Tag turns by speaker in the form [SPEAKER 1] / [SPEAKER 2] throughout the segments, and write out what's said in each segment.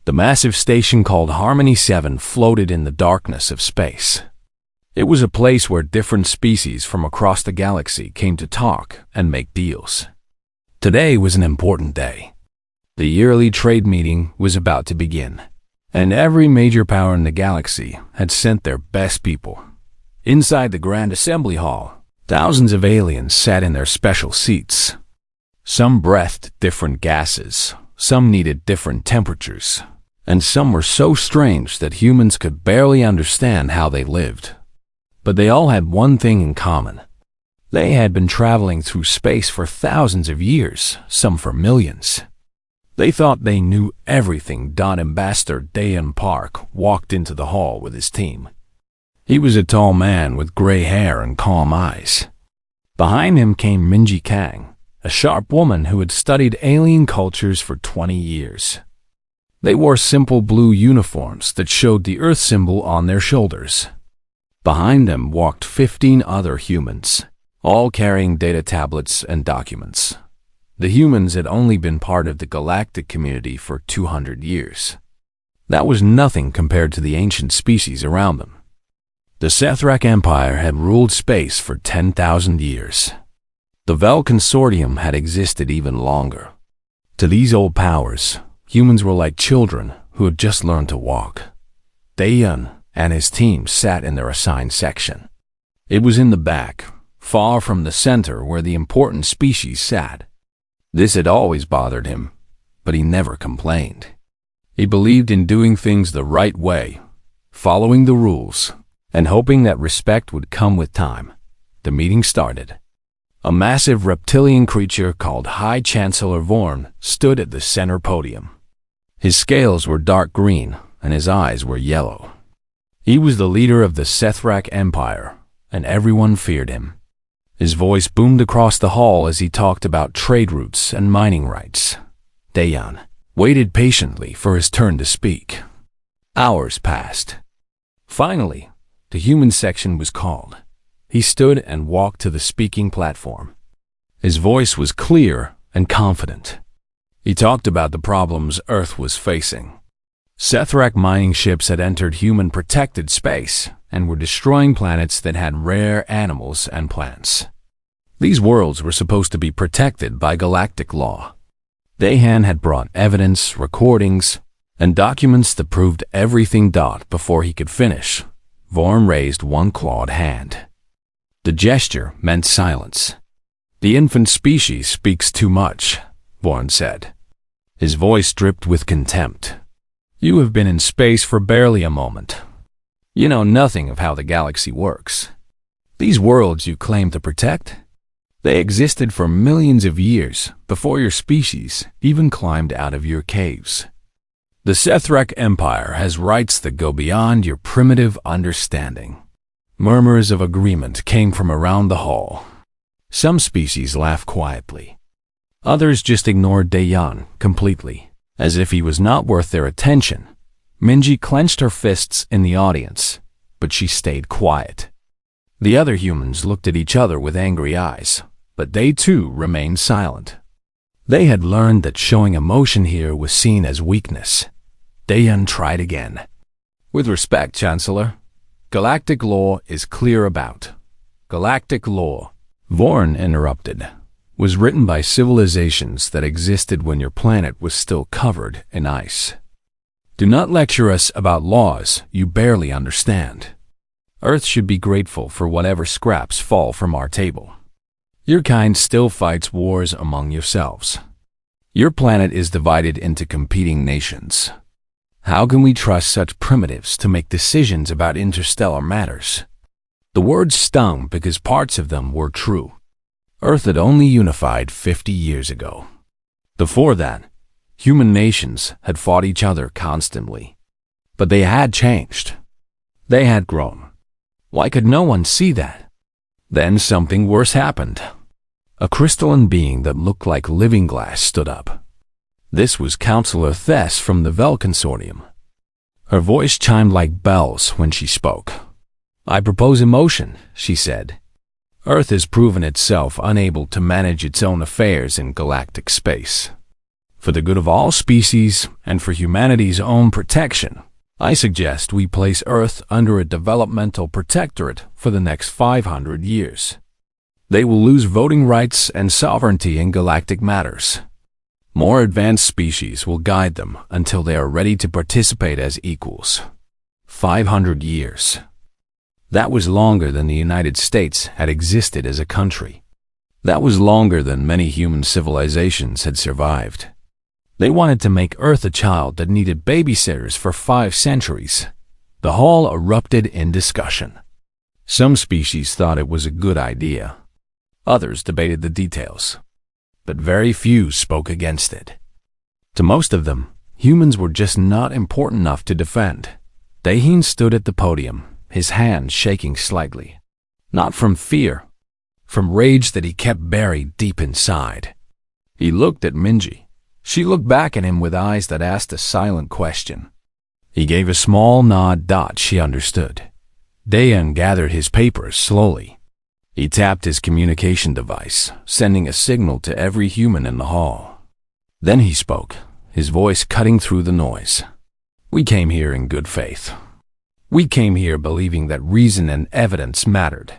[SPEAKER 1] The massive station called Harmony 7 floated in the darkness of space. It was a place where different species from across the galaxy came to talk and make deals. Today was an important day. The yearly trade meeting was about to begin, and every major power in the galaxy had sent their best people. Inside the Grand Assembly Hall, thousands of aliens sat in their special seats. Some breathed different gases, some needed different temperatures, and some were so strange that humans could barely understand how they lived. But they all had one thing in common. They had been traveling through space for thousands of years, some for millions. They thought they knew everything. Ambassador Dayan Park walked into the hall with his team. He was a tall man with gray hair and calm eyes. Behind him came Minji Kang, a sharp woman who had studied alien cultures for 20 years. They wore simple blue uniforms that showed the Earth symbol on their shoulders. Behind them walked 15 other humans, all carrying data tablets and documents. The humans had only been part of the galactic community for 200 years. That was nothing compared to the ancient species around them. The Sethrak Empire had ruled space for 10,000 years. The Vel Consortium had existed even longer. To these old powers, humans were like children who had just learned to walk. Dayan and his team sat in their assigned section. It was in the back, far from the center where the important species sat. This had always bothered him, but he never complained. He believed in doing things the right way, following the rules, and hoping that respect would come with time. The meeting started. A massive reptilian creature called High Chancellor Vorn stood at the center podium. His scales were dark green, and his eyes were yellow. He was the leader of the Sethrak Empire, and everyone feared him. His voice boomed across the hall as he talked about trade routes and mining rights. Dayan waited patiently for his turn to speak. Hours passed. Finally, the human section was called. He stood and walked to the speaking platform. His voice was clear and confident. He talked about the problems Earth was facing. Sethrak mining ships had entered human-protected space and were destroying planets that had rare animals and plants. These worlds were supposed to be protected by galactic law. Dayan had brought evidence, recordings, and documents that proved everything. Before he could finish, Vorn raised one clawed hand. The gesture meant silence. "The infant species speaks too much," Vorn said. His voice dripped with contempt. "You have been in space for barely a moment. You know nothing of how the galaxy works. These worlds you claim to protect, they existed for millions of years before your species even climbed out of your caves. The Sethrak Empire has rights that go beyond your primitive understanding." Murmurs of agreement came from around the hall. Some species laughed quietly. Others just ignored Dayan completely, as if he was not worth their attention. Minji clenched her fists in the audience, but she stayed quiet. The other humans looked at each other with angry eyes, but they too remained silent. They had learned that showing emotion here was seen as weakness. Dayan tried again. "With respect, Chancellor, galactic law is clear about. Galactic law," Vorn interrupted, "was written by civilizations that existed when your planet was still covered in ice. Do not lecture us about laws you barely understand. Earth should be grateful for whatever scraps fall from our table. Your kind still fights wars among yourselves. Your planet is divided into competing nations. How can we trust such primitives to make decisions about interstellar matters?" The words stung because parts of them were true. Earth had only unified 50 years ago. Before that, human nations had fought each other constantly. But they had changed. They had grown. Why could no one see that? Then something worse happened. A crystalline being that looked like living glass stood up. This was Counselor Thess from the Vel Consortium. Her voice chimed like bells when she spoke. "I propose a motion," she said. "Earth has proven itself unable to manage its own affairs in galactic space. For the good of all species and for humanity's own protection, I suggest we place Earth under a developmental protectorate for the next 500 years. They will lose voting rights and sovereignty in galactic matters. More advanced species will guide them until they are ready to participate as equals. 500 years. That was longer than the United States had existed as a country. That was longer than many human civilizations had survived. They wanted to make Earth a child that needed babysitters for 5 centuries. The hall erupted in discussion. Some species thought it was a good idea. Others debated the details. But very few spoke against it. To most of them, humans were just not important enough to defend. Dahin stood at the podium, his hand shaking slightly. Not from fear, from rage that he kept buried deep inside. He looked at Minji. She looked back at him with eyes that asked a silent question. He gave a small nod. She understood. Dayan gathered his papers slowly. He tapped his communication device, sending a signal to every human in the hall. Then he spoke, his voice cutting through the noise. We came here in good faith. We came here believing that reason and evidence mattered.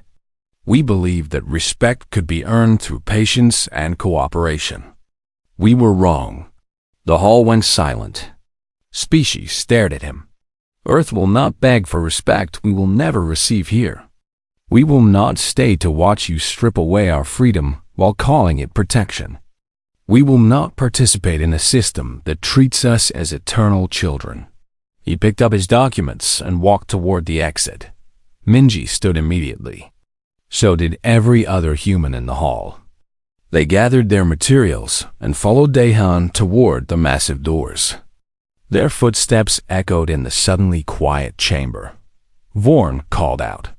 [SPEAKER 1] We believed that respect could be earned through patience and cooperation. We were wrong. The hall went silent. Species stared at him. Earth will not beg for respect we will never receive here. We will not stay to watch you strip away our freedom while calling it protection. We will not participate in a system that treats us as eternal children. He picked up his documents and walked toward the exit. Minji stood immediately. So did every other human in the hall. They gathered their materials and followed Dahan toward the massive doors. Their footsteps echoed in the suddenly quiet chamber. Vorn called out,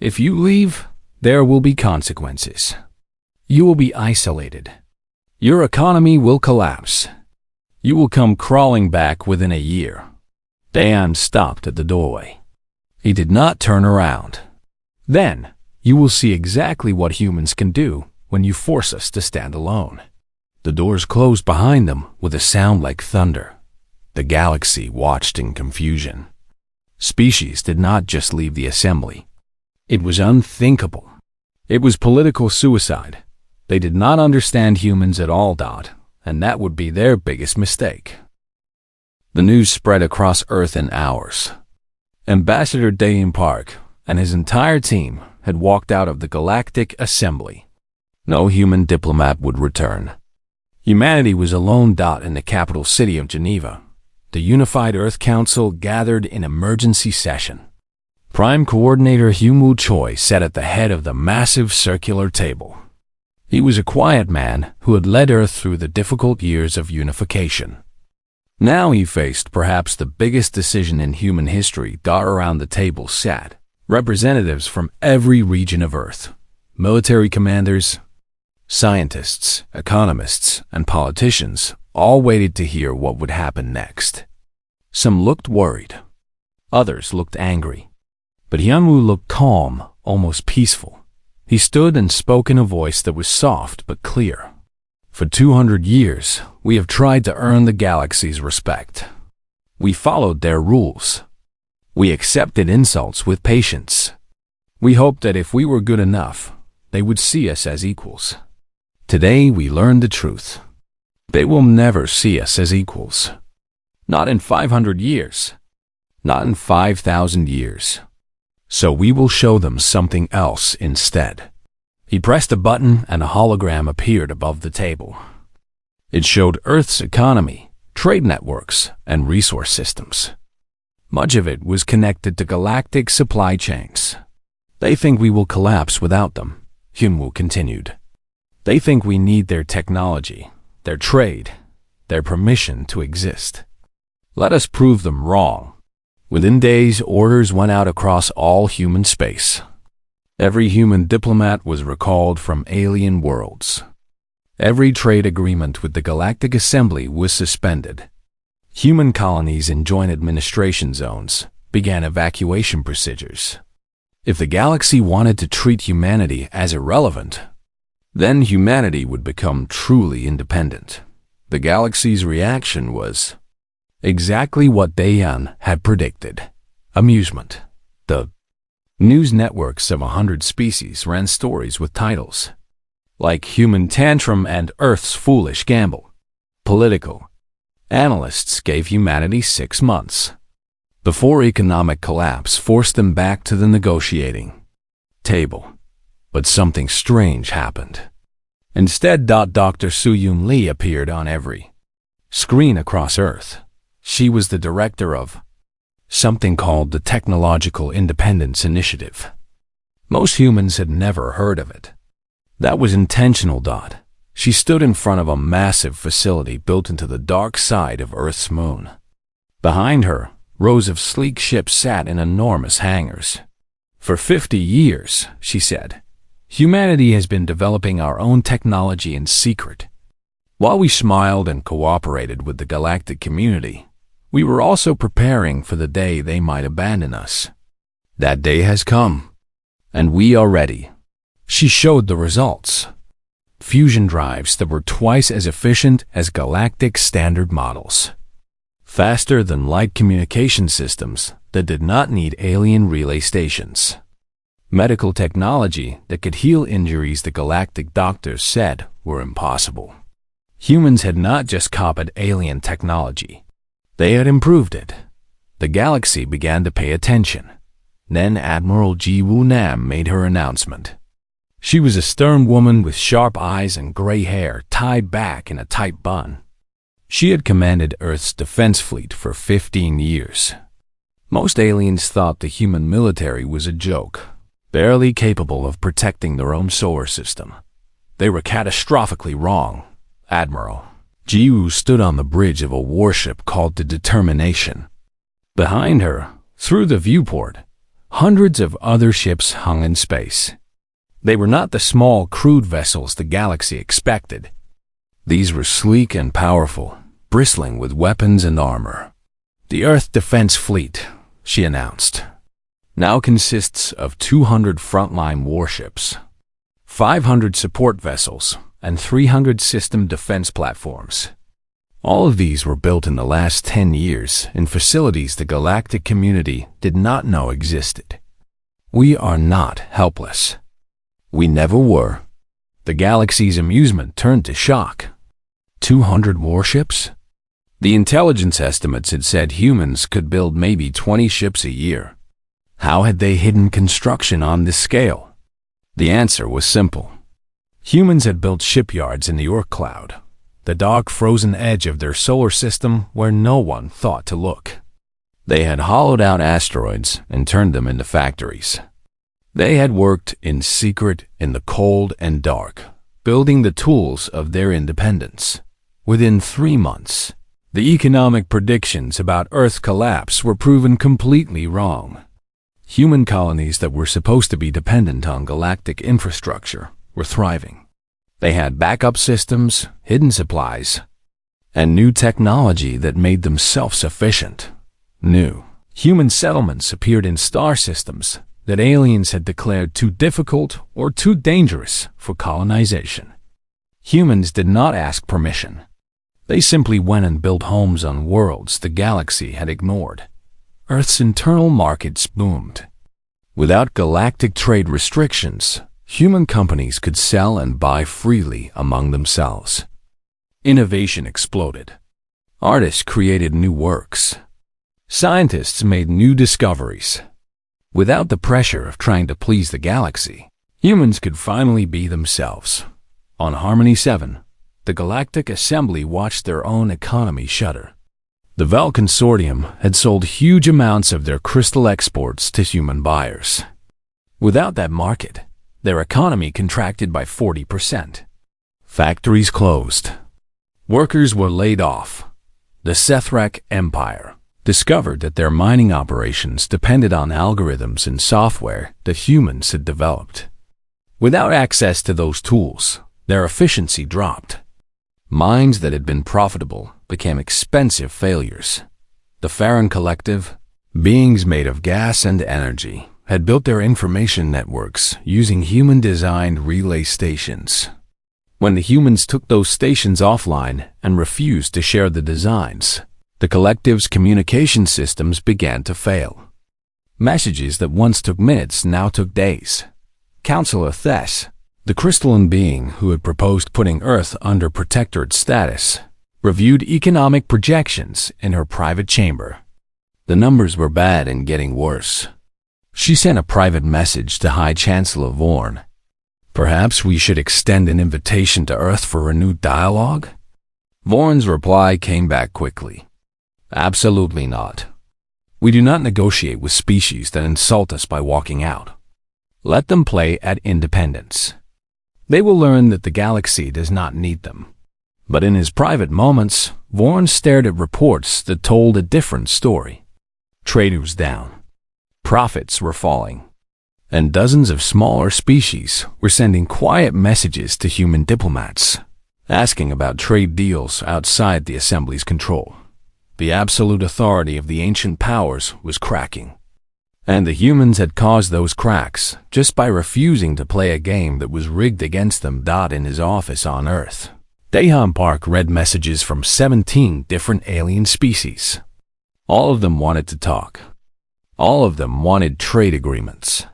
[SPEAKER 1] "If you leave, there will be consequences. You will be isolated. Your economy will collapse. You will come crawling back within a year." Dayan stopped at the doorway. He did not turn around. "Then, you will see exactly what humans can do when you force us to stand alone." The doors closed behind them with a sound like thunder. The galaxy watched in confusion. Species did not just leave the assembly. It was unthinkable. It was political suicide. They did not understand humans at all, and that would be their biggest mistake. The news spread across Earth in hours. Ambassador Dayan Park and his entire team had walked out of the Galactic Assembly. No human diplomat would return. Humanity was alone. In the capital city of Geneva, the Unified Earth Council gathered in emergency session. Prime Coordinator Hyunwoo Choi sat at the head of the massive circular table. He was a quiet man who had led Earth through the difficult years of unification. Now he faced perhaps the biggest decision in human history. Around the table sat representatives from every region of Earth, military commanders, scientists, economists, and politicians all waited to hear what would happen next. Some looked worried. Others looked angry. But Hyunwoo looked calm, almost peaceful. He stood and spoke in a voice that was soft but clear. For 200 years, we have tried to earn the galaxy's respect. We followed their rules. We accepted insults with patience. We hoped that if we were good enough, they would see us as equals. Today we learned the truth. They will never see us as equals. Not in 500 years. Not in 5,000 years. So we will show them something else instead. He pressed a button and a hologram appeared above the table. It showed Earth's economy, trade networks, and resource systems. Much of it was connected to galactic supply chains. They think we will collapse without them, Hyunwoo continued. They think we need their technology, their trade, their permission to exist. Let us prove them wrong. Within days, orders went out across all human space. Every human diplomat was recalled from alien worlds. Every trade agreement with the Galactic Assembly was suspended. Human colonies in joint administration zones began evacuation procedures. If the galaxy wanted to treat humanity as irrelevant, then humanity would become truly independent. The galaxy's reaction was exactly what Dayan had predicted. Amusement. The news networks of 100 species ran stories with titles like Human Tantrum and Earth's Foolish Gamble. Political analysts gave humanity 6 months before economic collapse forced them back to the negotiating table. But something strange happened. Instead, Dr. Soo-Yoon Lee appeared on every screen across Earth. She was the director of something called the Technological Independence Initiative. Most humans had never heard of it. That was intentional. She stood in front of a massive facility built into the dark side of Earth's moon. Behind her, rows of sleek ships sat in enormous hangars. For 50 years, she said, humanity has been developing our own technology in secret. While we smiled and cooperated with the galactic community, we were also preparing for the day they might abandon us. That day has come, and we are ready. She showed the results. Fusion drives that were twice as efficient as galactic standard models. Faster than light communication systems that did not need alien relay stations. Medical technology that could heal injuries the galactic doctors said were impossible. Humans had not just copied alien technology. They had improved it. The galaxy began to pay attention. Then Admiral Ji-Woo Nam made her announcement. She was a stern woman with sharp eyes and gray hair tied back in a tight bun. She had commanded Earth's defense fleet for 15 years. Most aliens thought the human military was a joke, barely capable of protecting their own solar system. They were catastrophically wrong. Admiral Ji-Woo stood on the bridge of a warship called the Determination. Behind her, through the viewport, hundreds of other ships hung in space. They were not the small, crude vessels the galaxy expected. These were sleek and powerful, bristling with weapons and armor. The Earth Defense Fleet, she announced, now consists of 200 frontline warships, 500 support vessels, and 300 system defense platforms. All of these were built in the last 10 years in facilities the galactic community did not know existed. We are not helpless. We never were. The galaxy's amusement turned to shock. 200 warships? The intelligence estimates had said humans could build maybe 20 ships a year. How had they hidden construction on this scale? The answer was simple. Humans had built shipyards in the Oort cloud, the dark frozen edge of their solar system where no one thought to look. They had hollowed out asteroids and turned them into factories. They had worked in secret in the cold and dark, building the tools of their independence. Within 3 months, the economic predictions about Earth's collapse were proven completely wrong. Human colonies that were supposed to be dependent on galactic infrastructure were thriving. They had backup systems, hidden supplies, and new technology that made them self-sufficient. New human settlements appeared in star systems that aliens had declared too difficult or too dangerous for colonization. Humans did not ask permission. They simply went and built homes on worlds the galaxy had ignored. Earth's internal markets boomed. Without galactic trade restrictions, human companies could sell and buy freely among themselves. Innovation exploded. Artists created new works. Scientists made new discoveries. Without the pressure of trying to please the galaxy, humans could finally be themselves. On Harmony 7, the Galactic Assembly watched their own economy shudder. The Vel Consortium had sold huge amounts of their crystal exports to human buyers. Without that market, their economy contracted by 40%. Factories closed. Workers were laid off. The Sethrak Empire discovered that their mining operations depended on algorithms and software that humans had developed. Without access to those tools, their efficiency dropped. Mines that had been profitable became expensive failures. The Farron Collective, beings made of gas and energy, had built their information networks using human-designed relay stations. When the humans took those stations offline and refused to share the designs, the collective's communication systems began to fail. Messages that once took minutes now took days. Counselor Thess, the crystalline being who had proposed putting Earth under protectorate status, reviewed economic projections in her private chamber. The numbers were bad and getting worse. She sent a private message to High Chancellor Vorn. Perhaps we should extend an invitation to Earth for renewed dialogue? Vorn's reply came back quickly. Absolutely not. We do not negotiate with species that insult us by walking out. Let them play at independence. They will learn that the galaxy does not need them. But in his private moments, Vorn stared at reports that told a different story. Trade was down. Profits were falling. And dozens of smaller species were sending quiet messages to human diplomats, asking about trade deals outside the Assembly's control. The absolute authority of the ancient powers was cracking. And the humans had caused those cracks just by refusing to play a game that was rigged against them. In his office on Earth, Dahan Park read messages from 17 different alien species. All of them wanted to talk. All of them wanted trade agreements.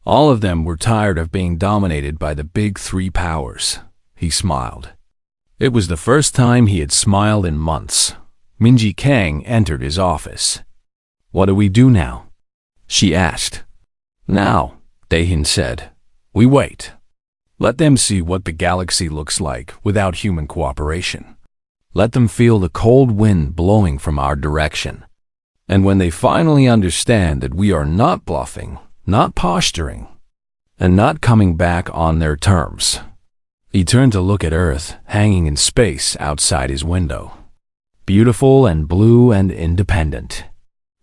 [SPEAKER 1] All of them were tired of being dominated by the big three powers. He smiled. It was the first time he had smiled in months. Minji Kang entered his office. What do we do now? She asked. Now, Dahin said, we wait. Let them see what the galaxy looks like without human cooperation. Let them feel the cold wind blowing from our direction. And when they finally understand that we are not bluffing, not posturing, and not coming back on their terms. He turned to look at Earth hanging in space outside his window. Beautiful and blue and independent.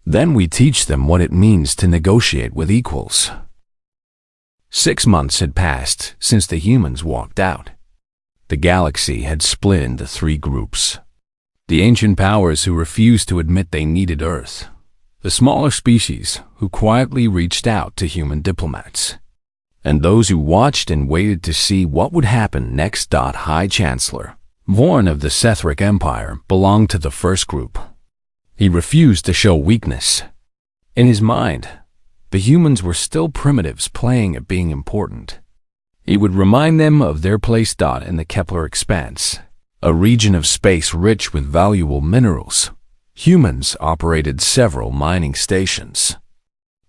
[SPEAKER 1] Then we teach them what it means to negotiate with equals. 6 months had passed since the humans walked out. The galaxy had split into 3 groups. The ancient powers who refused to admit they needed Earth. The smaller species who quietly reached out to human diplomats. And those who watched and waited to see what would happen next. High Chancellor Vorn of the Sethric Empire belonged to the first group. He refused to show weakness. In his mind, the humans were still primitives playing at being important. He would remind them of their place. In the Kepler Expanse, a region of space rich with valuable minerals, humans operated several mining stations.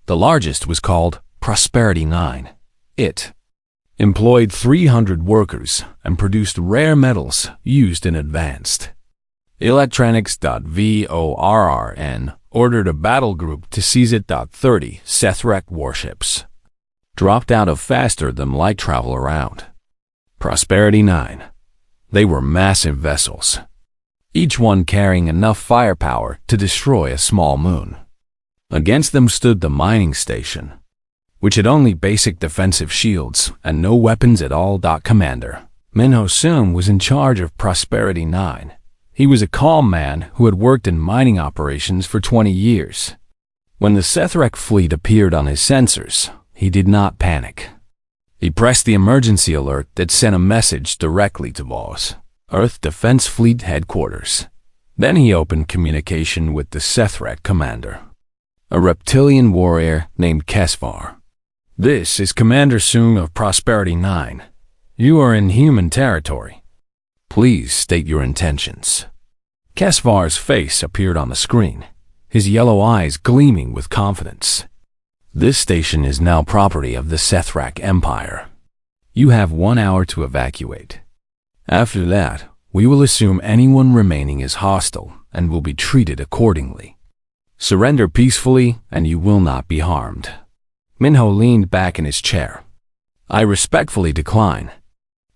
[SPEAKER 1] The largest was called Prosperity 9. It employed 300 workers and produced rare metals used in advanced electronics. VORRN ordered a battle group to seize it. 30 Sethrak warships dropped out of faster-than-light travel around Prosperity 9. They were massive vessels, each one carrying enough firepower to destroy a small moon. Against them stood the mining station, which had only basic defensive shields and no weapons at all. Commander Minho Sun was in charge of Prosperity 9. He was a calm man who had worked in mining operations for 20 years. When the Sethrak fleet appeared on his sensors, he did not panic. He pressed the emergency alert that sent a message directly to Voss, Earth Defense Fleet Headquarters. Then he opened communication with the Sethrak commander, a reptilian warrior named Kesvar. This is Commander Sung of Prosperity 9. You are in human territory. Please state your intentions. Kesvar's face appeared on the screen, his yellow eyes gleaming with confidence. This station is now property of the Sethrak Empire. You have 1 hour to evacuate. After that, we will assume anyone remaining is hostile and will be treated accordingly. Surrender peacefully and you will not be harmed. Minho leaned back in his chair. I respectfully decline.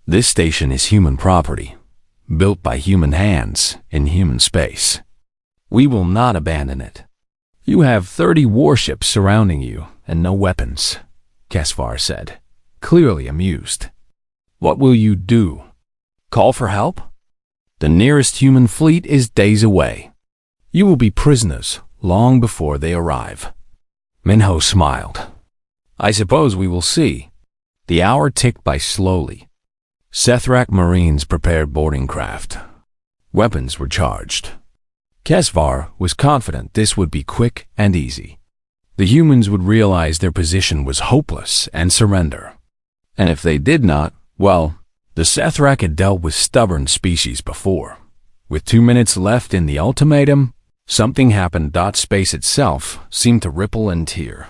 [SPEAKER 1] This station is human property, built by human hands in human space. We will not abandon it. You have 30 warships surrounding you and no weapons, Kesvar said, clearly amused. What will you do? Call for help? The nearest human fleet is days away. You will be prisoners long before they arrive. Minho smiled. I suppose we will see. The hour ticked by slowly. Sethrak Marines prepared boarding craft. Weapons were charged. Kesvar was confident this would be quick and easy. The humans would realize their position was hopeless and surrender. And if they did not, well, the Sethrak had dealt with stubborn species before. With 2 minutes left in the ultimatum, something happened. Space itself seemed to ripple and tear.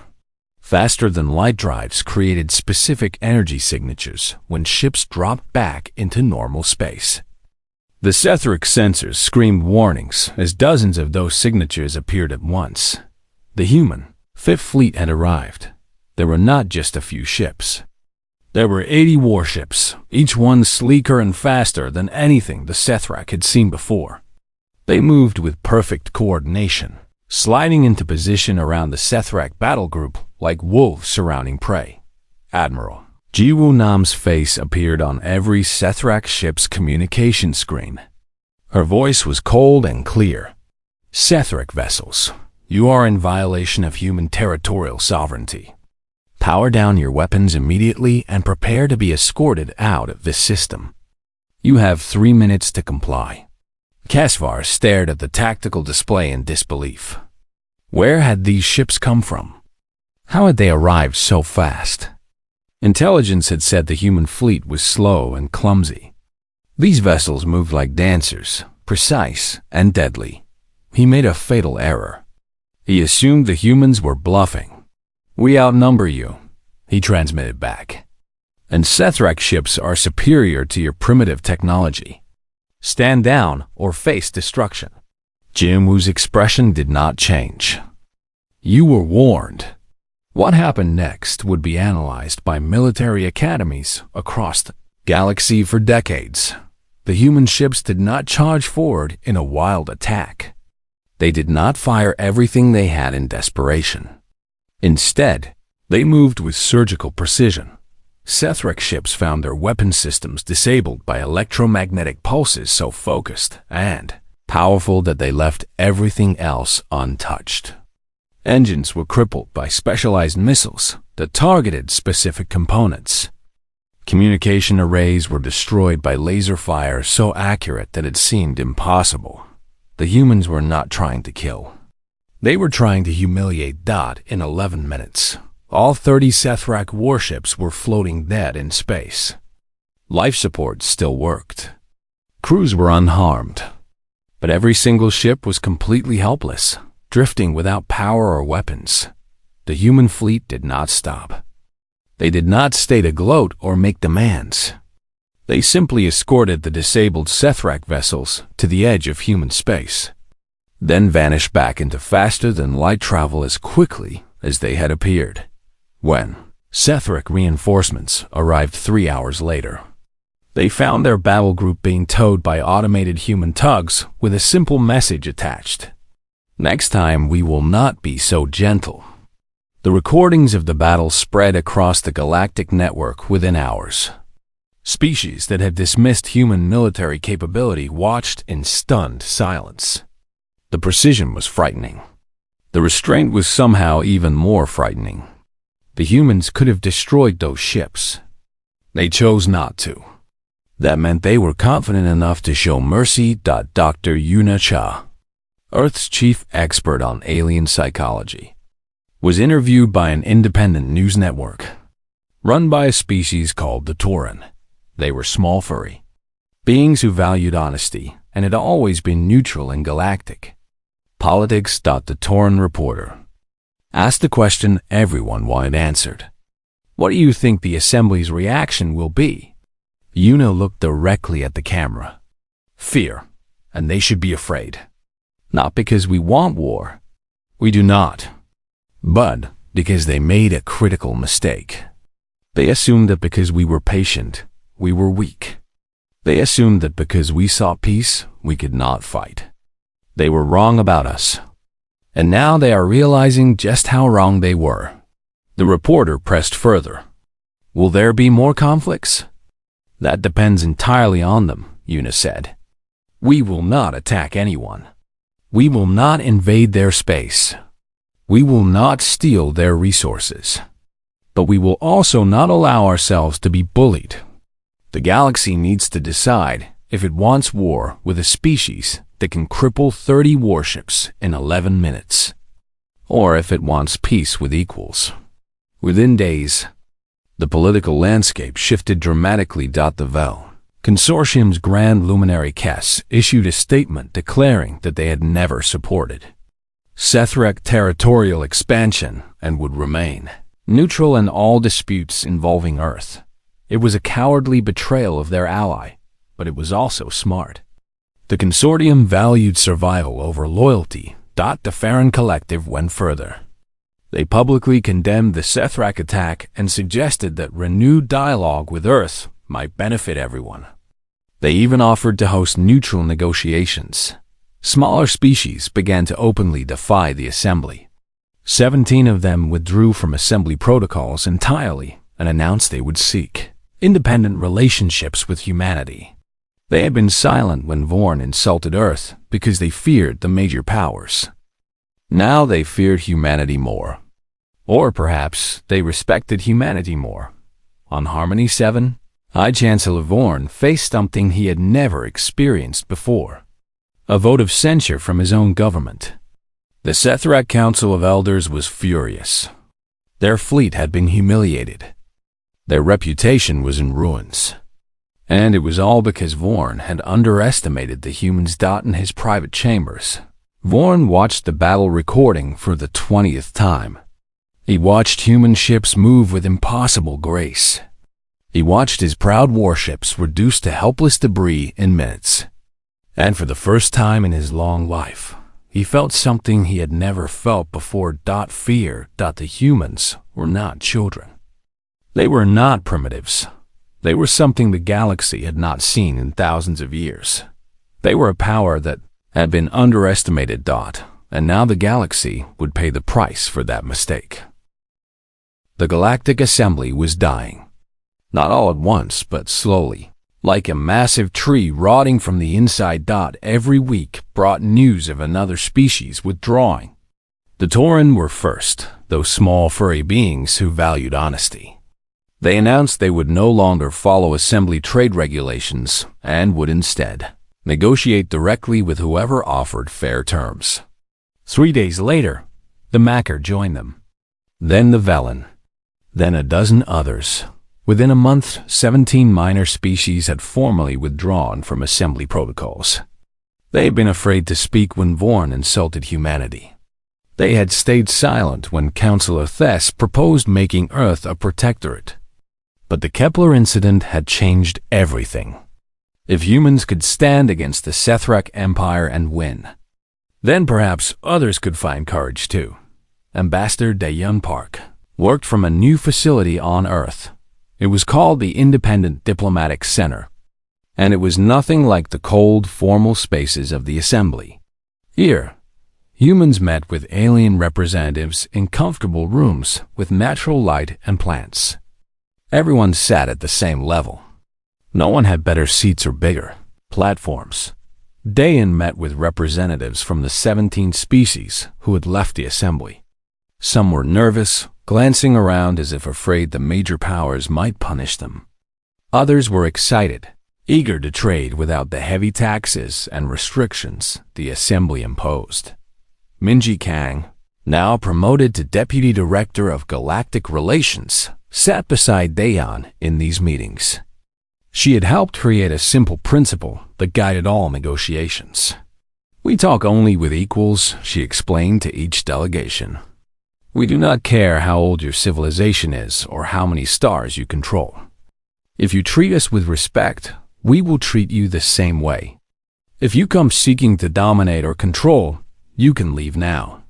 [SPEAKER 1] Faster-than-light drives created specific energy signatures when ships dropped back into normal space. The Sethrak sensors screamed warnings as dozens of those signatures appeared at once. The human Fifth Fleet had arrived. There were not just a few ships. There were 80 warships, each one sleeker and faster than anything the Sethrak had seen before. They moved with perfect coordination, sliding into position around the Sethrak battle group like wolves surrounding prey. Admiral Jiwoo Nam's face appeared on every Sethrak ship's communication screen. Her voice was cold and clear. Sethrak vessels, you are in violation of human territorial sovereignty. Power down your weapons immediately and prepare to be escorted out of this system. You have 3 minutes to comply. Kesvar stared at the tactical display in disbelief. Where had these ships come from? How had they arrived so fast? Intelligence had said the human fleet was slow and clumsy. These vessels moved like dancers, precise and deadly. He made a fatal error. He assumed the humans were bluffing. We outnumber you, he transmitted back. And Sethrak ships are superior to your primitive technology. Stand down or face destruction. Jiwoo's expression did not change. You were warned. What happened next would be analyzed by military academies across the galaxy for decades. The human ships did not charge forward in a wild attack. They did not fire everything they had in desperation. Instead, they moved with surgical precision. Sethrak ships found their weapon systems disabled by electromagnetic pulses so focused and powerful that they left everything else untouched. Engines were crippled by specialized missiles that targeted specific components. Communication arrays were destroyed by laser fire so accurate that it seemed impossible. The humans were not trying to kill. They were trying to humiliate Dot in 11 minutes. All 30 Sethrak warships were floating dead in space. Life support still worked. Crews were unharmed. But every single ship was completely helpless, drifting without power or weapons. The human fleet did not stop. They did not stay to gloat or make demands. They simply escorted the disabled Sethrak vessels to the edge of human space, then vanished back into faster-than-light travel as quickly as they had appeared. When Sethrak reinforcements arrived 3 hours later, they found their battle group being towed by automated human tugs with a simple message attached. Next time we will not be so gentle. The recordings of the battle spread across the galactic network within hours. Species that had dismissed human military capability watched in stunned silence. The precision was frightening. The restraint was somehow even more frightening. The humans could have destroyed those ships. They chose not to. That meant they were confident enough to show mercy. Dr. Yuna Cha, Earth's chief expert on alien psychology, was interviewed by an independent news network, run by a species called the Tauren. They were small furry beings who valued honesty and had always been neutral in galactic politics. The Tauren reporter asked the question everyone wanted answered. What do you think the Assembly's reaction will be? Yuna looked directly at the camera. Fear, and they should be afraid. Not because we want war. We do not. But because they made a critical mistake. They assumed that because we were patient, we were weak. They assumed that because we sought peace, we could not fight. They were wrong about us. And now they are realizing just how wrong they were. The reporter pressed further. Will there be more conflicts? That depends entirely on them, Yuna said. We will not attack anyone. We will not invade their space. We will not steal their resources. But we will also not allow ourselves to be bullied. The galaxy needs to decide if it wants war with a species that can cripple 30 warships in 11 minutes, or if it wants peace with equals. Within days, the political landscape shifted dramatically. The VEL Consortium's Grand Luminary Kess issued a statement declaring that they had never supported Sethrak territorial expansion and would remain neutral in all disputes involving Earth. It was a cowardly betrayal of their ally, but it was also smart. The consortium valued survival over loyalty. The Farron Collective went further. They publicly condemned the Sethrak attack and suggested that renewed dialogue with Earth might benefit everyone. They even offered to host neutral negotiations. Smaller species began to openly defy the Assembly. 17 of them withdrew from Assembly protocols entirely and announced they would seek independent relationships with humanity. They had been silent when Vorn insulted Earth because they feared the major powers. Now they feared humanity more. Or perhaps they respected humanity more. On Harmony 7, High Chancellor Vorn faced something he had never experienced before: a vote of censure from his own government. The Sethrak Council of Elders was furious. Their fleet had been humiliated. Their reputation was in ruins. And it was all because Vorn had underestimated the humans. In his private chambers, Vorn watched the battle recording for the 20th time. He watched human ships move with impossible grace. He watched his proud warships reduced to helpless debris in minutes. And for the first time in his long life, he felt something he had never felt before. Fear. The humans were not children. They were not primitives. They were something the galaxy had not seen in thousands of years. They were a power that had been underestimated. And now the galaxy would pay the price for that mistake. The Galactic Assembly was dying. Not all at once, but slowly. Like a massive tree rotting from the inside. Every week brought news of another species withdrawing. The Tauren were first, those small furry beings who valued honesty. They announced they would no longer follow Assembly trade regulations and would instead negotiate directly with whoever offered fair terms. 3 days later, the Macker joined them. Then the Velen. Then a dozen others. Within a month, 17 minor species had formally withdrawn from Assembly protocols. They had been afraid to speak when Vorn insulted humanity. They had stayed silent when Councillor Thess proposed making Earth a protectorate. But the Kepler incident had changed everything. If humans could stand against the Sethrak Empire and win, then perhaps others could find courage too. Ambassador Dayun Park worked from a new facility on Earth. It was called the Independent Diplomatic Center, and it was nothing like the cold, formal spaces of the Assembly. Here, humans met with alien representatives in comfortable rooms with natural light and plants. Everyone sat at the same level. No one had better seats or bigger platforms. Dayan met with representatives from the 17 species who had left the Assembly. Some were nervous, glancing around as if afraid the major powers might punish them. Others were excited, eager to trade without the heavy taxes and restrictions the Assembly imposed. Minji Kang, now promoted to Deputy Director of Galactic Relations, sat beside Dayan in these meetings. She had helped create a simple principle that guided all negotiations. "We talk only with equals," she explained to each delegation. "We do not care how old your civilization is or how many stars you control. If you treat us with respect, we will treat you the same way. If you come seeking to dominate or control, you can leave now."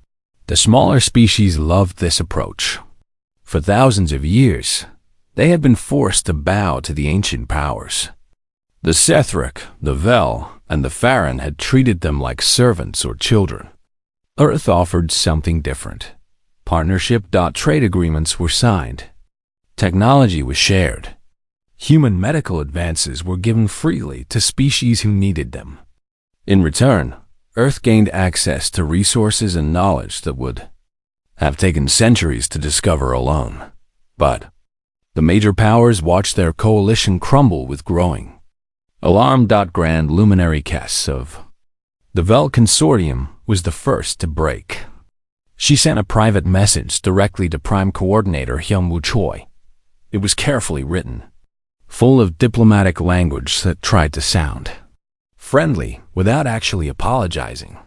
[SPEAKER 1] The smaller species loved this approach. For thousands of years, they had been forced to bow to the ancient powers. The Sethrak, the Vel, and the Farron had treated them like servants or children. Earth offered something different. Partnership. Trade agreements were signed. Technology was shared. Human medical advances were given freely to species who needed them. In return, Earth gained access to resources and knowledge that would have taken centuries to discover alone. But The major powers watched their coalition crumble with growing alarm. Grand luminary Kess of the Vel Consortium was the first to break. She sent a private message directly to Prime Coordinator Hyunwoo Choi. It was carefully written, full of diplomatic language that tried to sound friendly without actually apologizing.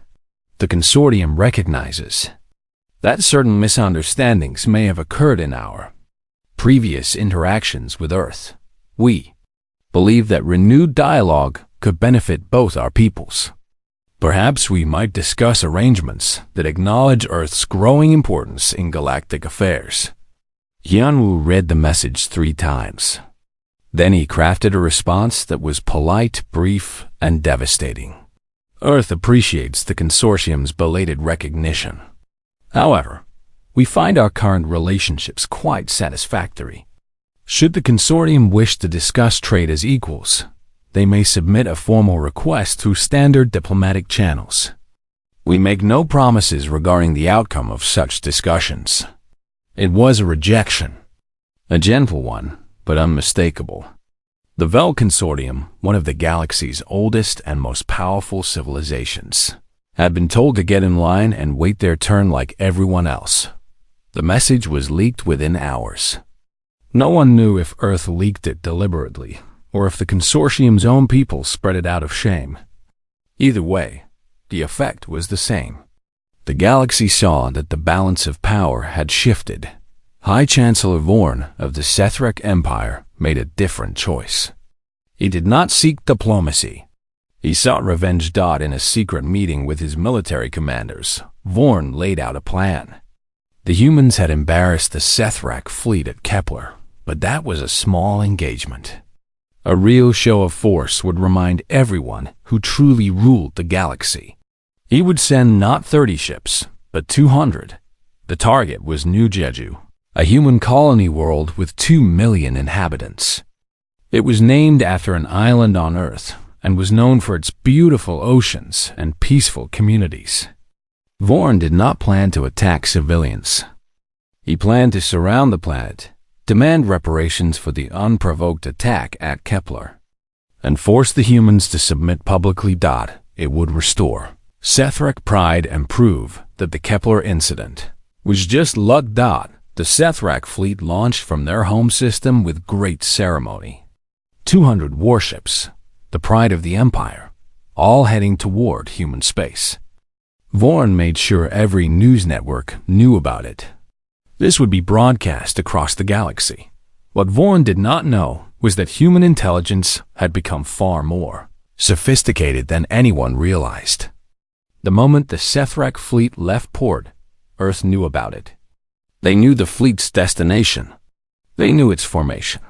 [SPEAKER 1] The consortium recognizes that certain misunderstandings may have occurred in our previous interactions with Earth. We believe that renewed dialogue could benefit both our peoples. Perhaps we might discuss arrangements that acknowledge Earth's growing importance in galactic affairs. Hyunwoo read the message 3 times. Then he crafted a response that was polite, brief, and devastating. Earth appreciates the consortium's belated recognition. However, we find our current relationships quite satisfactory. Should the consortium wish to discuss trade as equals, they may submit a formal request through standard diplomatic channels. We make no promises regarding the outcome of such discussions. It was a rejection, a gentle one, but unmistakable. The Vel Consortium, one of the galaxy's oldest and most powerful civilizations, had been told to get in line and wait their turn like everyone else. The message was leaked within hours. No one knew if Earth leaked it deliberately, or if the consortium's own people spread it out of shame. Either way, the effect was the same. The galaxy saw that the balance of power had shifted. High Chancellor Vorn of the Sethrak Empire made a different choice. He did not seek diplomacy. He sought revenge. In a secret meeting with his military commanders, Vorn laid out a plan. The humans had embarrassed the Sethrak fleet at Kepler, but that was a small engagement. A real show of force would remind everyone who truly ruled the galaxy. He would send not 30 ships, but 200. The target was New Jeju, a human colony world with 2 million inhabitants. It was named after an island on Earth and was known for its beautiful oceans and peaceful communities. Vorn did not plan to attack civilians. He planned to surround the planet, demand reparations for the unprovoked attack at Kepler, and force the humans to submit publicly. It would restore Sethrak pride and prove that the Kepler incident was just luck. The Sethrak fleet launched from their home system with great ceremony. 200 warships, the pride of the Empire, all heading toward human space. Vorn made sure every news network knew about it. This would be broadcast across the galaxy. What Vorn did not know was that human intelligence had become far more sophisticated than anyone realized. The moment the Sethrak fleet left port, Earth knew about it. They knew the fleet's destination. They knew its formation.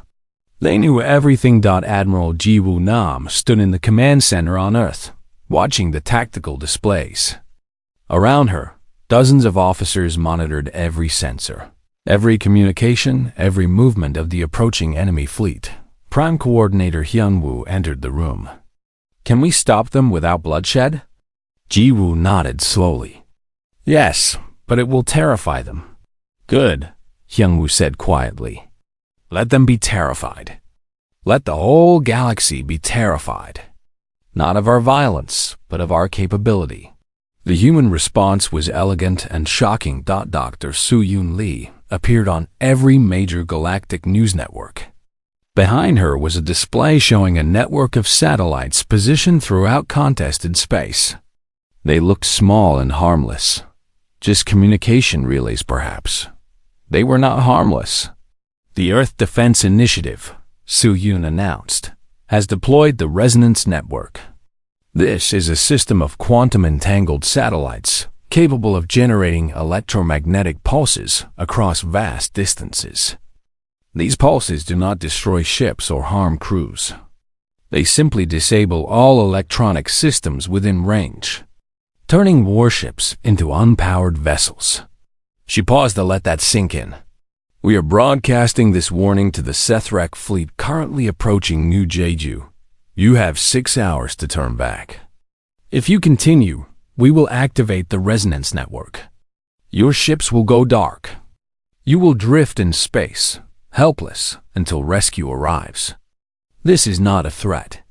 [SPEAKER 1] They knew everything. Admiral Ji-woo Nam stood in the command center on Earth, watching the tactical displays. Around her, dozens of officers monitored every sensor, every communication, every movement of the approaching enemy fleet. Prime Coordinator Hyunwoo entered the room. "Can we stop them without bloodshed?" Ji-woo nodded slowly. "Yes, but it will terrify them." "Good," Hyunwoo said quietly. "Let them be terrified. Let the whole galaxy be terrified. Not of our violence, but of our capability." The human response was elegant and shocking. Dr. Soo-Yoon Lee appeared on every major galactic news network. Behind her was a display showing a network of satellites positioned throughout contested space. They looked small and harmless. Just communication relays, perhaps. They were not harmless. The Earth Defense Initiative, Soo-Yoon announced, has deployed the Resonance Network. This is a system of quantum-entangled satellites capable of generating electromagnetic pulses across vast distances. These pulses do not destroy ships or harm crews. They simply disable all electronic systems within range, turning warships into unpowered vessels. She paused to let that sink in. "We are broadcasting this warning to the Sethrak fleet currently approaching New Jeju. You have 6 hours to turn back. If you continue, we will activate the resonance network. Your ships will go dark. You will drift in space, helpless until rescue arrives. This is not a threat.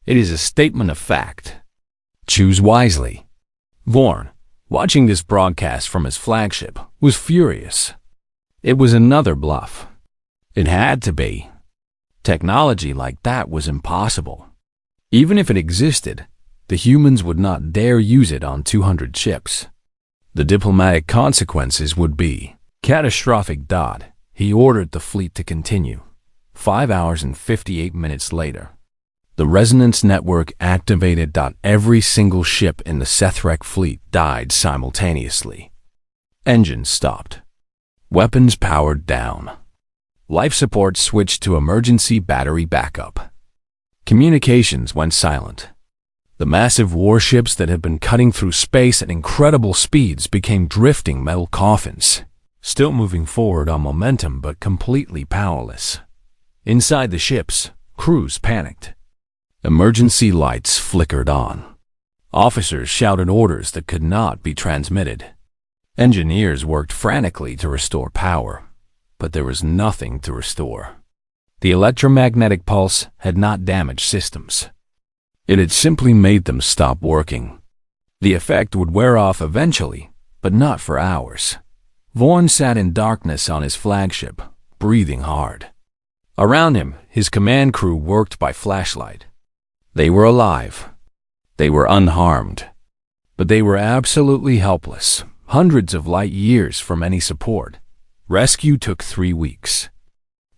[SPEAKER 1] It is a statement of fact. Choose wisely. Vorn, watching this broadcast from his flagship, was furious. It was another bluff. It had to be. Technology like that was impossible. Even if it existed, the humans would not dare use it on 200 ships. The diplomatic consequences would be catastrophic. He ordered the fleet to continue. 5 hours and 58 minutes later, the resonance network activated. Every single ship in the Sethrek fleet died simultaneously. Engines stopped. Weapons powered down. Life support switched to emergency battery backup. Communications went silent. The massive warships that had been cutting through space at incredible speeds became drifting metal coffins, still moving forward on momentum but completely powerless. Inside the ships, crews panicked. Emergency lights flickered on. Officers shouted orders that could not be transmitted. Engineers worked frantically to restore power, but there was nothing to restore. The electromagnetic pulse had not damaged systems. It had simply made them stop working. The effect would wear off eventually, but not for hours. Vorn sat in darkness on his flagship, breathing hard. Around him, his command crew worked by flashlight. They were alive. They were unharmed. But they were absolutely helpless, hundreds of light years from any support. Rescue took 3 weeks.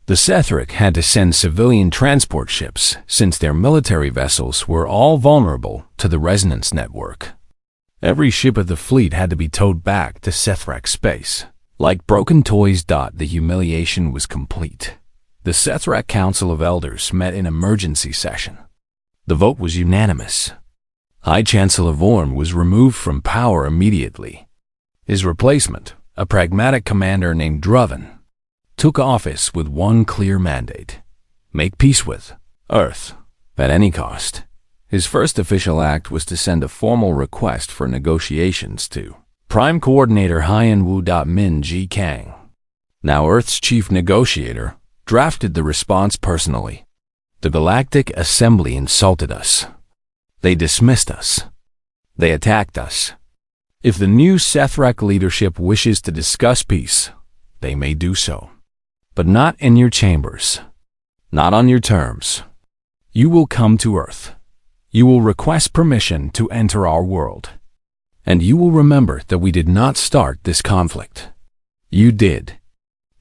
[SPEAKER 1] The Sethrek had to send civilian transport ships since their military vessels were all vulnerable to the resonance network. Every ship of the fleet had to be towed back to Sethrek space. Like broken toys. The humiliation was complete. The Sethrek Council of Elders met in emergency session. The vote was unanimous. High Chancellor Vorn was removed from power immediately. His replacement, a pragmatic commander named Druven, took office with one clear mandate: make peace with Earth at any cost. His first official act was to send a formal request for negotiations to Prime Coordinator Hyan Wu. Min Ji Kang, now Earth's chief negotiator, drafted the response personally. The Galactic Assembly insulted us. They dismissed us. They attacked us. If the new Sethrek leadership wishes to discuss peace, they may do so. But not in your chambers. Not on your terms. You will come to Earth. You will request permission to enter our world. And you will remember that we did not start this conflict. You did.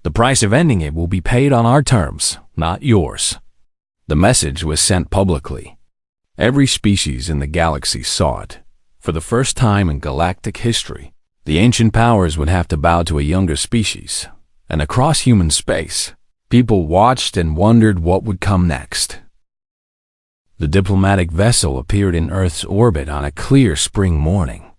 [SPEAKER 1] The price of ending it will be paid on our terms, not yours. The message was sent publicly. Every species in the galaxy saw it. For the first time in galactic history, the ancient powers would have to bow to a younger species. And across human space, people watched and wondered what would come next. The diplomatic vessel appeared in Earth's orbit on a clear spring morning.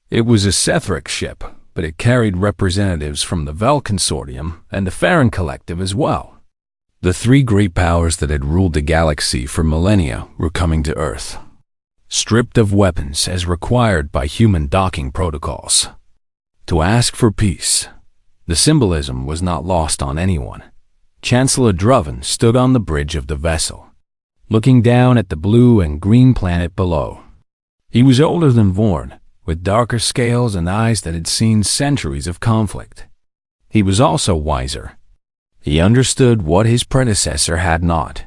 [SPEAKER 1] It was a Sethrek ship, but it carried representatives from the Vel Consortium and the Farron Collective as well. The 3 great powers that had ruled the galaxy for millennia were coming to Earth, stripped of weapons as required by human docking protocols, to ask for peace. The symbolism was not lost on anyone. Chancellor Druven stood on the bridge of the vessel, looking down at the blue and green planet below. He was older than Vorn, with darker scales and eyes that had seen centuries of conflict. He was also wiser. He understood what his predecessor had not.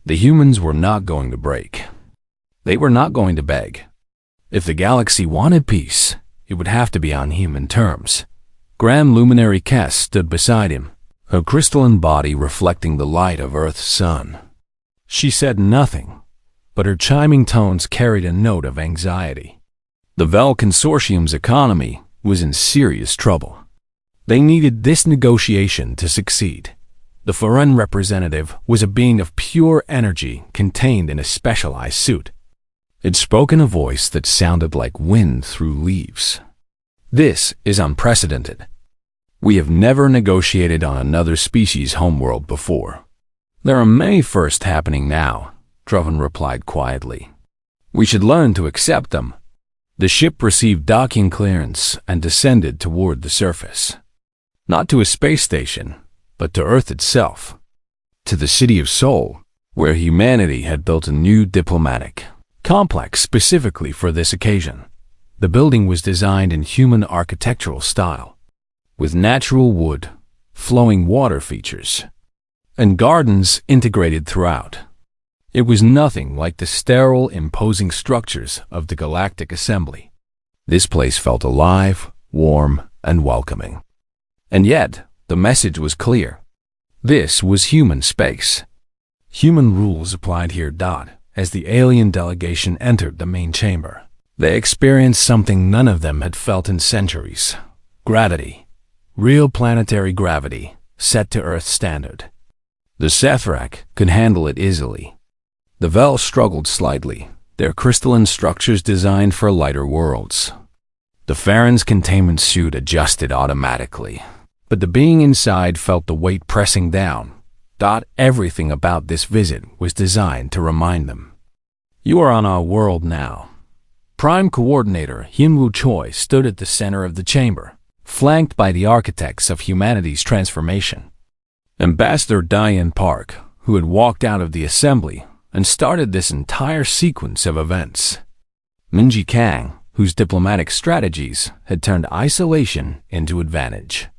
[SPEAKER 1] The humans were not going to break. They were not going to beg. If the galaxy wanted peace, it would have to be on human terms. Grand Luminary Kess stood beside him, her crystalline body reflecting the light of Earth's sun. She said nothing, but her chiming tones carried a note of anxiety. The Vel Consortium's economy was in serious trouble. They needed this negotiation to succeed. The foreign representative was a being of pure energy contained in a specialized suit. It spoke in a voice that sounded like wind through leaves. This is unprecedented. We have never negotiated on another species' homeworld before. There are many firsts happening now, Druven replied quietly. We should learn to accept them. The ship received docking clearance and descended toward the surface. Not to a space station, but to Earth itself, to the city of Seoul, where humanity had built a new diplomatic complex specifically for this occasion. The building was designed in human architectural style, with natural wood, flowing water features, and gardens integrated throughout. It was nothing like the sterile, imposing structures of the Galactic Assembly. This place felt alive, warm, and welcoming. And yet, the message was clear. This was human space. Human rules applied here. As the alien delegation entered the main chamber, they experienced something none of them had felt in centuries. Gravity. Real planetary gravity, set to Earth's standard. The Sethrak could handle it easily. The Vel struggled slightly, their crystalline structures designed for lighter worlds. The Farron's containment suit adjusted automatically, but the being inside felt the weight pressing down. Everything about this visit was designed to remind them. You are on our world now. Prime Coordinator Hyunwoo Choi stood at the center of the chamber, flanked by the architects of humanity's transformation. Ambassador Diane Park, who had walked out of the assembly and started this entire sequence of events. Minji Kang, whose diplomatic strategies had turned isolation into advantage.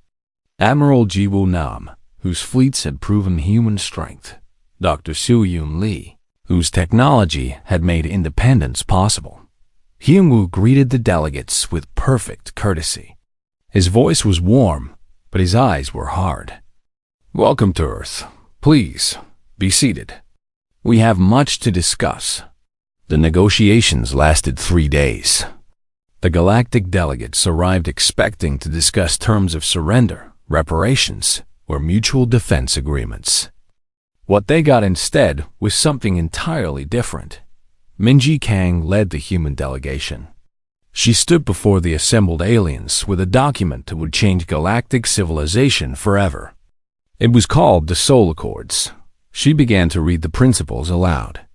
[SPEAKER 1] Admiral Jiwoo Nam, whose fleets had proven human strength. Dr. Soo-Yoon Lee, whose technology had made independence possible. Hyunwoo greeted the delegates with perfect courtesy. His voice was warm, but his eyes were hard. Welcome to Earth. Please, be seated. We have much to discuss. The negotiations lasted 3 days. The galactic delegates arrived expecting to discuss terms of surrender, reparations, or mutual defense agreements. What they got instead was something entirely different. Minji Kang led the human delegation. She stood before the assembled aliens with a document that would change galactic civilization forever. It was called the Soul Accords. She began to read the principles aloud.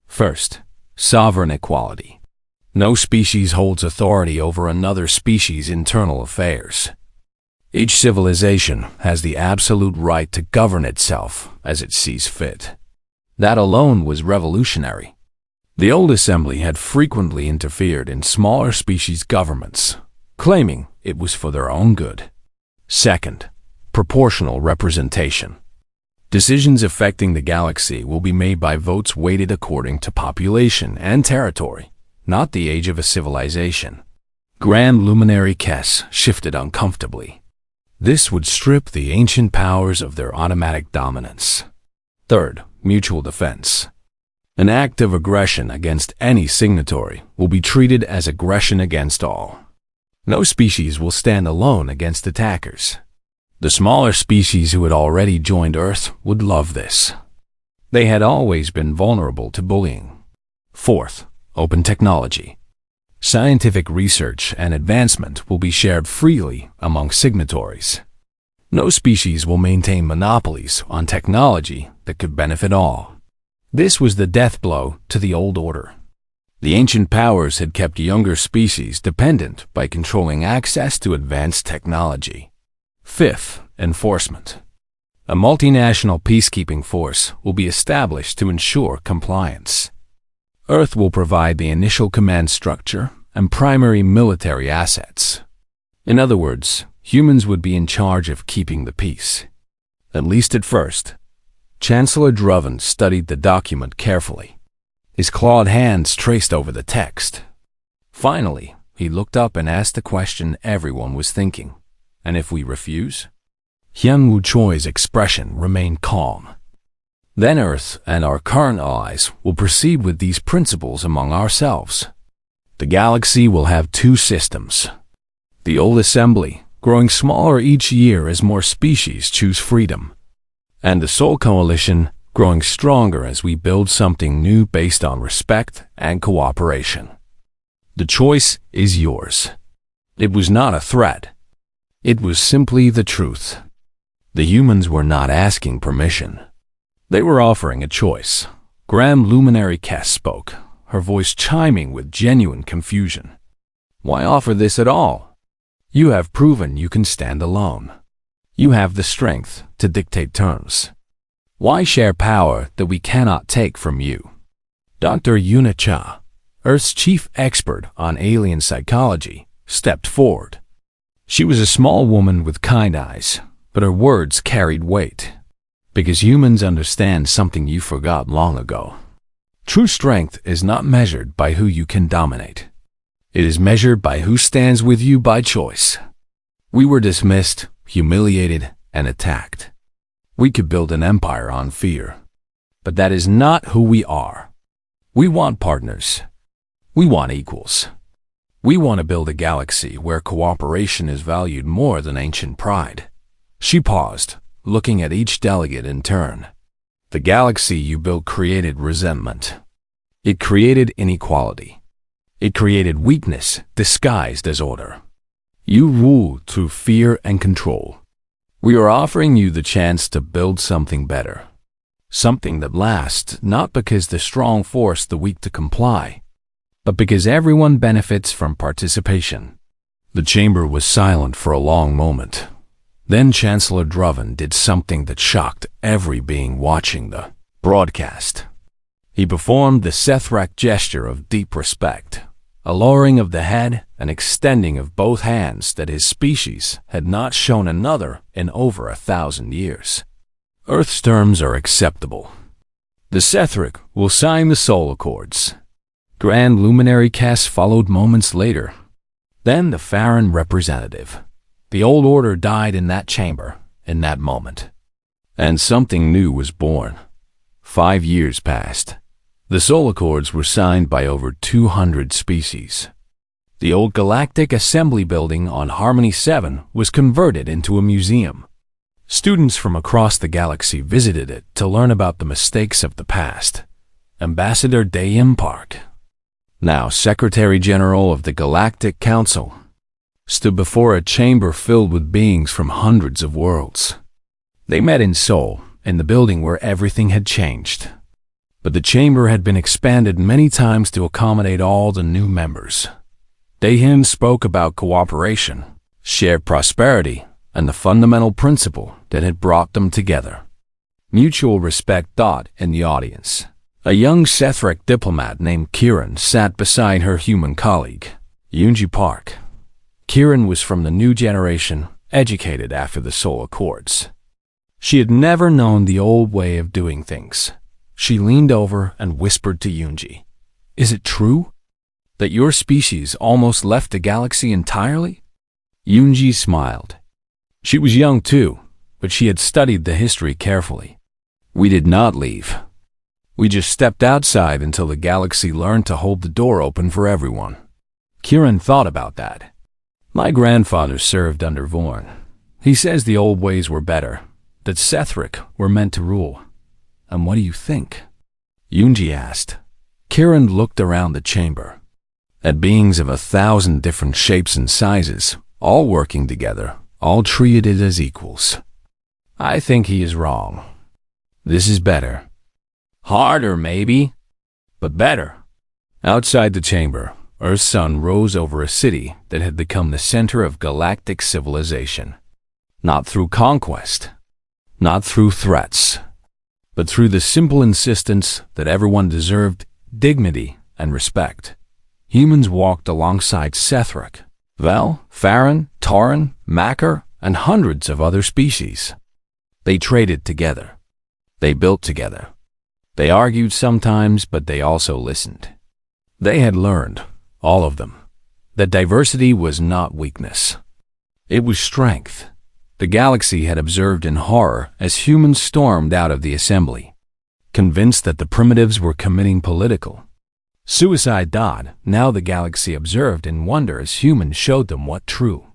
[SPEAKER 1] First, sovereign equality. No species holds authority over another species' internal affairs. Each civilization has the absolute right to govern itself as it sees fit. That alone was revolutionary. The old assembly had frequently interfered in smaller species' governments, claiming it was for their own good. Second, proportional representation. Decisions affecting the galaxy will be made by votes weighted according to population and territory, not the age of a civilization. Grand Luminary Kess shifted uncomfortably. This would strip the ancient powers of their automatic dominance. Third, mutual defense. An act of aggression against any signatory will be treated as aggression against all. No species will stand alone against attackers. The smaller species who had already joined Earth would love this. They had always been vulnerable to bullying. Fourth, open technology. Scientific research and advancement will be shared freely among signatories. No species will maintain monopolies on technology that could benefit all. This was the death blow to the old order. The ancient powers had kept younger species dependent by controlling access to advanced technology. Fifth, enforcement. A multinational peacekeeping force will be established to ensure compliance. Earth will provide the initial command structure and primary military assets. In other words, humans would be in charge of keeping the peace. At least at first. Chancellor Druven studied the document carefully. His clawed hands traced over the text. Finally, he looked up and asked the question everyone was thinking. And if we refuse? Hyunwoo Choi's expression remained calm. Then Earth and our current allies will proceed with these principles among ourselves. The galaxy will have 2 systems. The old assembly, growing smaller each year as more species choose freedom. And the Soul Coalition, growing stronger as we build something new based on respect and cooperation. The choice is yours. It was not a threat. It was simply the truth. The humans were not asking permission. They were offering a choice. Grand Luminary Kess spoke, her voice chiming with genuine confusion. Why offer this at all? You have proven you can stand alone. You have the strength to dictate terms. Why share power that we cannot take from you? Dr. Yuna Cha, Earth's chief expert on alien psychology, stepped forward. She was a small woman with kind eyes, but her words carried weight. Because humans understand something you forgot long ago. True strength is not measured by who you can dominate. It is measured by who stands with you by choice. We were dismissed, humiliated, and attacked. We could build an empire on fear. But that is not who we are. We want partners. We want equals. We want to build a galaxy where cooperation is valued more than ancient pride. She paused, looking at each delegate in turn. The galaxy you built created resentment. It created inequality. It created weakness disguised as order. You rule through fear and control. We are offering you the chance to build something better. Something that lasts not because the strong force the weak to comply, but because everyone benefits from participation. The chamber was silent for a long moment. Then Chancellor Druven did something that shocked every being watching the broadcast. He performed the Sethrak gesture of deep respect, a lowering of the head and extending of both hands that his species had not shown another in over 1,000 years. Earth's terms are acceptable. The Sethrak will sign the Soul Accords. Grand Luminary Cass followed moments later. Then the Farron representative. The old order died in that chamber, in that moment. And something new was born. 5 years passed. The Soul Accords were signed by over 200 species. The old Galactic Assembly building on Harmony 7 was converted into a museum. Students from across the galaxy visited it to learn about the mistakes of the past. Ambassador Dayim Park, now Secretary General of the Galactic Council, stood before a chamber filled with beings from hundreds of worlds. They met in Seoul, in the building where everything had changed. But the chamber had been expanded many times to accommodate all the new members. Dayim spoke about cooperation, shared prosperity, and the fundamental principle that had brought them together. Mutual respect thought in the audience. A young Sethrak diplomat named Kiran sat beside her human colleague, Yoonji Park. Kiran was from the new generation, educated after the Soul Accords. She had never known the old way of doing things. She leaned over and whispered to Yoonji, "Is it true that your species almost left the galaxy entirely?" Yoonji smiled. She was young too, but she had studied the history carefully. "We did not leave. We just stepped outside until the galaxy learned to hold the door open for everyone." Kiran thought about that. "My grandfather served under Vorn. He says the old ways were better, that Sethrak were meant to rule. And what do you think?" Yoonji asked. Kiran looked around the chamber, at beings of 1,000 different shapes and sizes, all working together, all treated as equals. "I think he is wrong. This is better. Harder, maybe, but better." Outside the chamber, Earth's sun rose over a city that had become the center of galactic civilization. Not through conquest, not through threats, but through the simple insistence that everyone deserved dignity and respect. Humans walked alongside Sethrak, Vel, Farron, Tauren, Makar, and hundreds of other species. They traded together. They built together. They argued sometimes, but they also listened. They had learned, all of them, that diversity was not weakness. It was strength. The galaxy had observed in horror as humans stormed out of the assembly, convinced that the primitives were committing political suicide. Now the galaxy observed in wonder as humans showed them what true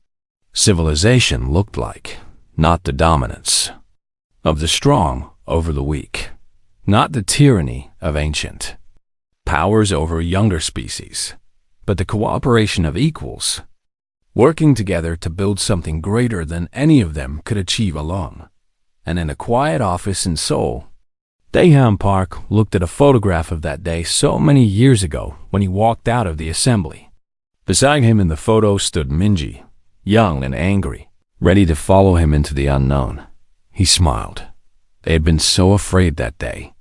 [SPEAKER 1] civilization looked like. Not the dominance of the strong over the weak. Not the tyranny of ancient powers over younger species, but the cooperation of equals, working together to build something greater than any of them could achieve alone. And in a quiet office in Seoul, Dayim Park looked at a photograph of that day so many years ago when he walked out of the assembly. Beside him in the photo stood Minji, young and angry, ready to follow him into the unknown. He smiled. They had been so afraid that day.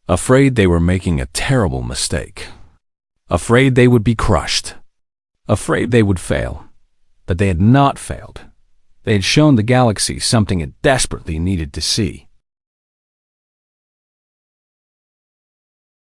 [SPEAKER 1] Afraid they were making a terrible mistake. Afraid they would be crushed. Afraid they would fail. But they had not failed. They had shown the galaxy something it desperately needed to see.